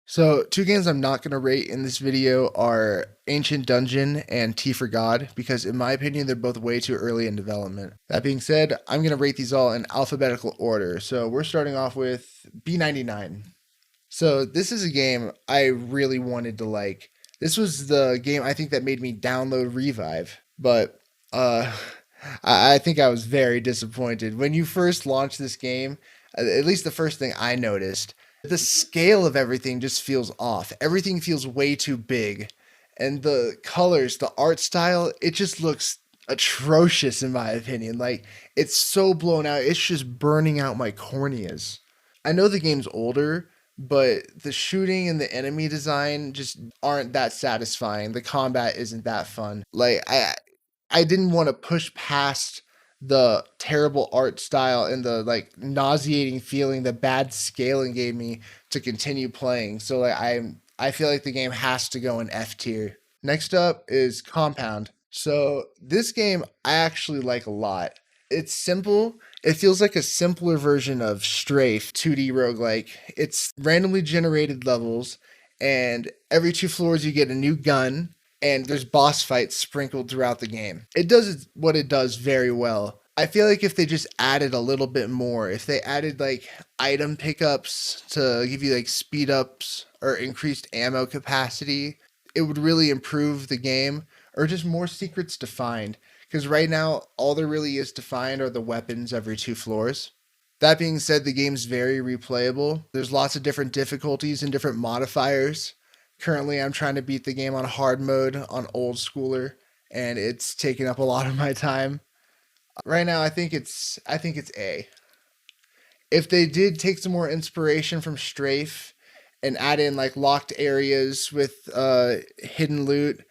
So, two games I'm not going to rate in this video are Ancient Dungeon and T for God because, in my opinion, they're both way too early in development. That being said, I'm going to rate these all in alphabetical order. So, we're starting off with B99. So, this is a game I really wanted to like. This was the game I think that made me download Revive, but uh, I think I was very disappointed. When you first launched this game, at least the first thing I noticed, the scale of everything just feels off. Everything feels way too big. And the colors, the art style, it just looks atrocious in my opinion. Like, it's so blown out. It's just burning out my corneas. I know the game's older, but the shooting and the enemy design just aren't that satisfying. The combat isn't that fun. I didn't want to push past the terrible art style and the like nauseating feeling the bad scaling gave me to continue playing. So I feel like the game has to go in F tier. Next up is Compound. So this game I actually like a lot. It's simple. It feels like a simpler version of Strafe 2D roguelike. It's randomly generated levels, and every two floors you get a new gun, and there's boss fights sprinkled throughout the game. It does what it does very well. I feel like if they just added a little bit more, if they added like item pickups to give you like speed ups or increased ammo capacity, it would really improve the game, or just more secrets to find. Because right now, all there really is to find are the weapons every two floors. That being said, the game's very replayable. There's lots of different difficulties and different modifiers. Currently, I'm trying to beat the game on hard mode on old schooler, and it's taking up a lot of my time. Right now, I think it's A. If they did take some more inspiration from Strafe and add in like locked areas with hidden loot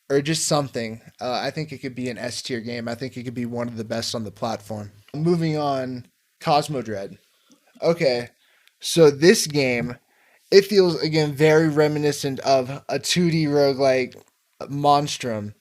or just something, I think it could be an S tier game. I think it could be one of the best on the platform. Moving on, Cosmo Dread. Okay, so this game, it feels again very reminiscent of a 2D roguelike Monstrum,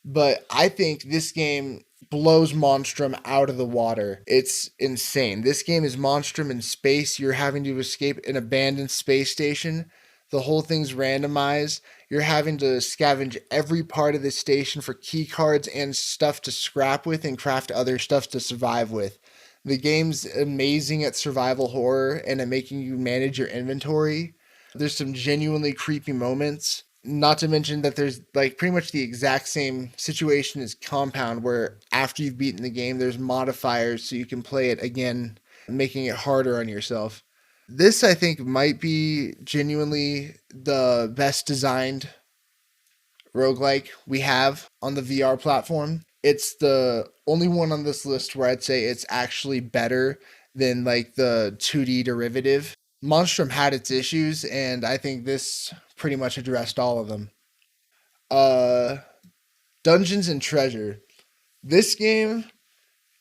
but I think this game blows Monstrum out of the water. It's insane. This game is Monstrum in space. You're having to escape an abandoned space station. The whole thing's randomized. You're having to scavenge every part of the station for key cards and stuff to scrap with and craft other stuff to survive with. The game's amazing at survival horror and at making you manage your inventory. There's some genuinely creepy moments. Not to mention that there's like pretty much the exact same situation as Compound, where after you've beaten the game, there's modifiers so you can play it again, making it harder on yourself. This, I think, might be genuinely the best designed roguelike we have on the VR platform. It's the only one on this list where I'd say it's actually better than like the 2D derivative. Monstrum had its issues, and I think this pretty much addressed all of them. Uh, Dungeons and Treasure. This game,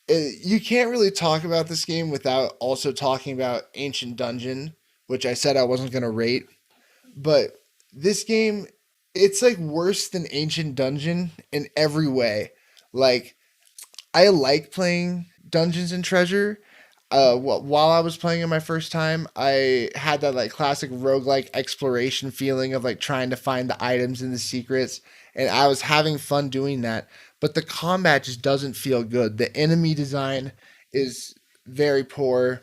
you can't really talk about this game without also talking about Ancient Dungeon, which I said I wasn't going to rate. But this game, it's like worse than Ancient Dungeon in every way. Like, I like playing Dungeons and Treasure. While I was playing it my first time, I had that like classic roguelike exploration feeling of like trying to find the items and the secrets, and I was having fun doing that. But the combat just doesn't feel good. The enemy design is very poor.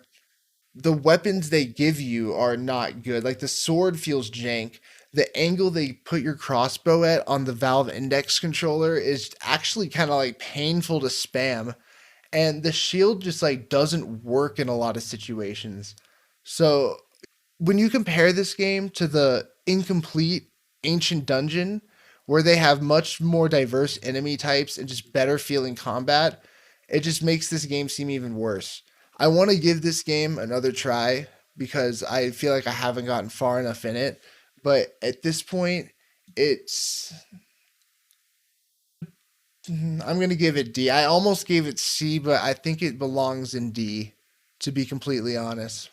The weapons they give you are not good. Like the sword feels jank. The angle they put your crossbow at on the Valve Index controller is actually kind of like painful to spam, and the shield just like doesn't work in a lot of situations. So when you compare this game to the incomplete Ancient Dungeon, where they have much more diverse enemy types and just better feeling combat, it just makes this game seem even worse. I want to give this game another try because I feel like I haven't gotten far enough in it. But at this point, it's I'm gonna give it D. I almost gave it C, but I think it belongs in D, to be completely honest.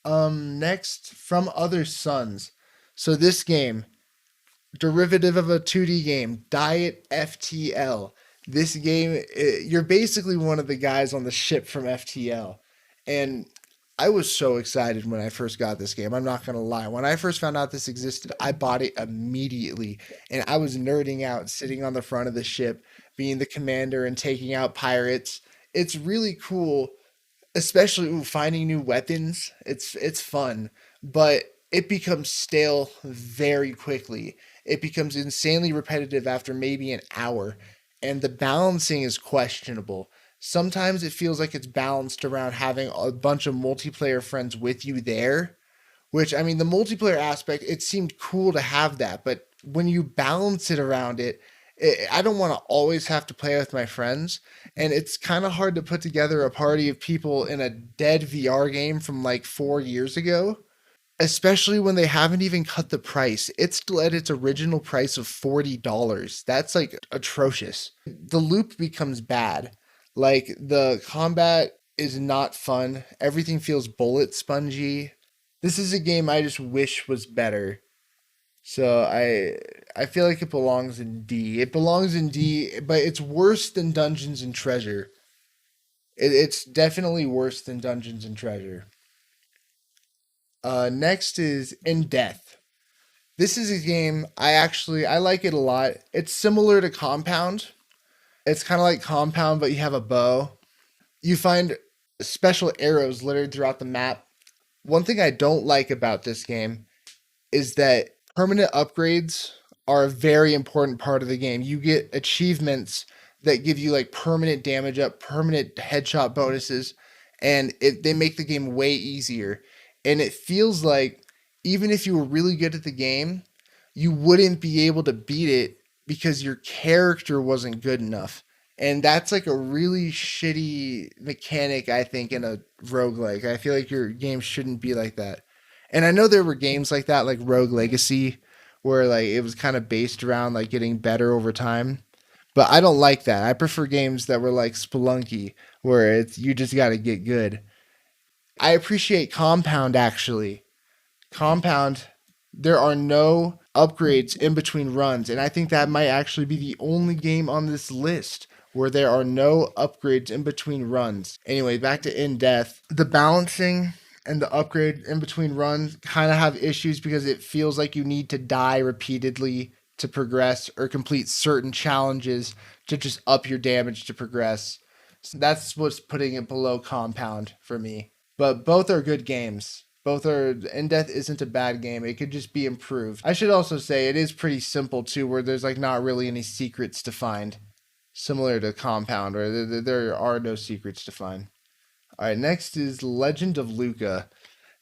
Next, From Other Suns. So this game, derivative of a 2D game, Diet FTL. This game, you're basically one of the guys on the ship from FTL, and I was so excited when I first got this game. I'm not going to lie. When I first found out this existed, I bought it immediately. And I was nerding out, sitting on the front of the ship, being the commander and taking out pirates. It's really cool, especially finding new weapons. It's fun, but it becomes stale very quickly. It becomes insanely repetitive after maybe an hour, and the balancing is questionable. Sometimes it feels like it's balanced around having a bunch of multiplayer friends with you there, which, I mean, the multiplayer aspect, it seemed cool to have that, but when you balance it around I don't want to always have to play with my friends, and it's kind of hard to put together a party of people in a dead VR game from like 4 years ago, especially when they haven't even cut the price. It's still at its original price of $40. That's like atrocious. The loop becomes bad. Like the combat is not fun. Everything feels bullet spongy. This is a game I just wish was better. So I feel like it belongs in D. It belongs in D, but it's worse than Dungeons and Treasure. It's definitely worse than Dungeons and Treasure. Next is In Death. This is a game I like it a lot. It's similar to Compound. It's kind of like Compound, but you have a bow. You find special arrows littered throughout the map. One thing I don't like about this game is that permanent upgrades are a very important part of the game. You get achievements that give you like permanent damage up, permanent headshot bonuses, and they make the game way easier. And it feels like even if you were really good at the game, you wouldn't be able to beat it because your character wasn't good enough. And that's like a really shitty mechanic, I think, in a roguelike. I feel like your game shouldn't be like that. And I know there were games like that, like Rogue Legacy, where like it was kind of based around like getting better over time. But I don't like that. I prefer games that were like Spelunky, where it's you just got to get good. I appreciate Compound actually. Compound, there are no upgrades in between runs, and I think that might actually be the only game on this list where there are no upgrades in between runs. Anyway, back to In Death. The balancing and the upgrade in between runs kind of have issues because it feels like you need to die repeatedly to progress or complete certain challenges to just up your damage to progress. So that's what's putting it below Compound for me. But both are good games. Both are In Death isn't a bad game. It could just be improved. I should also say it is pretty simple too, where there's like not really any secrets to find, similar to Compound, where there are no secrets to find. All right, next is Legend of Luca.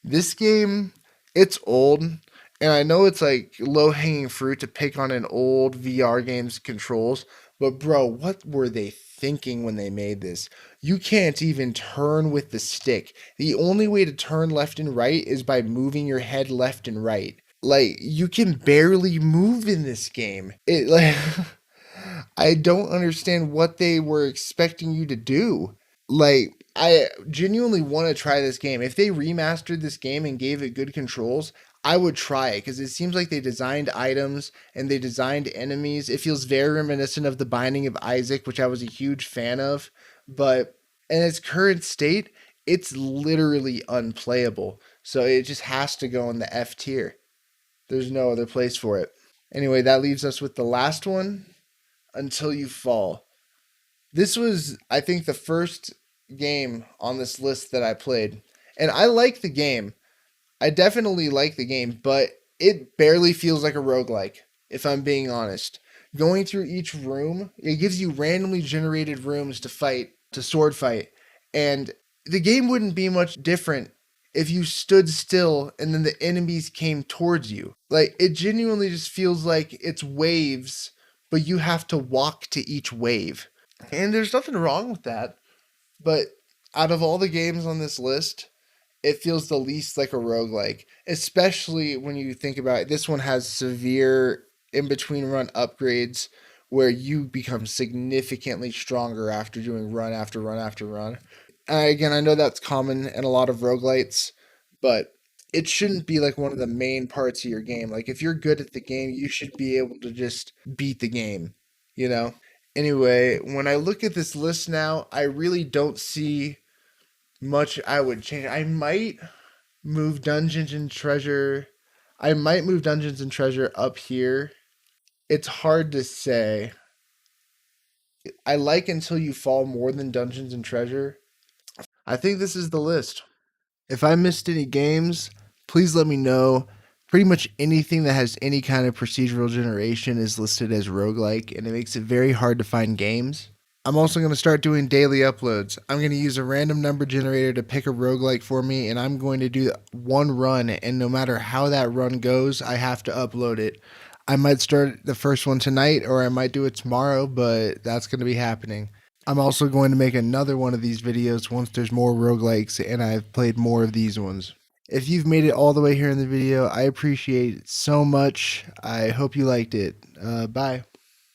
This game, it's old, and I know it's like low hanging fruit to pick on an old VR game's controls, but bro, what were they thinking when they made this? You can't even turn with the stick. The only way to turn left and right is by moving your head left and right. Like, you can barely move in this game. It like I don't understand what they were expecting you to do. Like, I genuinely want to try this game. If they remastered this game and gave it good controls, I would try it because it seems like they designed items and they designed enemies. It feels very reminiscent of The Binding of Isaac, which I was a huge fan of. But in its current state, it's literally unplayable. So it just has to go in the F tier. There's no other place for it. Anyway, that leaves us with the last one, Until You Fall. This was, I think, the first game on this list that I played. And I like the game. I definitely like the game, but it barely feels like a roguelike, if I'm being honest. Going through each room, it gives you randomly generated rooms to fight, to sword fight. And the game wouldn't be much different if you stood still and then the enemies came towards you. Like, it genuinely just feels like it's waves, but you have to walk to each wave. And there's nothing wrong with that. But out of all the games on this list, it feels the least like a roguelike, especially when you think about it. This one has severe in between run upgrades where you become significantly stronger after doing run after run after run. Again, I know that's common in a lot of roguelites, but it shouldn't be like one of the main parts of your game. Like, if you're good at the game, you should be able to just beat the game, you know? Anyway, when I look at this list now, I really don't see much I would change. I might move Dungeons and Treasure. I might move Dungeons and Treasure up here. It's hard to say. I like Until You Fall more than Dungeons and Treasure. I think this is the list. If I missed any games, please let me know. Pretty much anything that has any kind of procedural generation is listed as roguelike, and it makes it very hard to find games. I'm also going to start doing daily uploads. I'm going to use a random number generator to pick a roguelike for me, and I'm going to do one run, and no matter how that run goes, I have to upload it. I might start the first one tonight, or I might do it tomorrow, but that's going to be happening. I'm also going to make another one of these videos once there's more roguelikes and I've played more of these ones. If you've made it all the way here in the video, I appreciate it so much. I hope you liked it. Bye.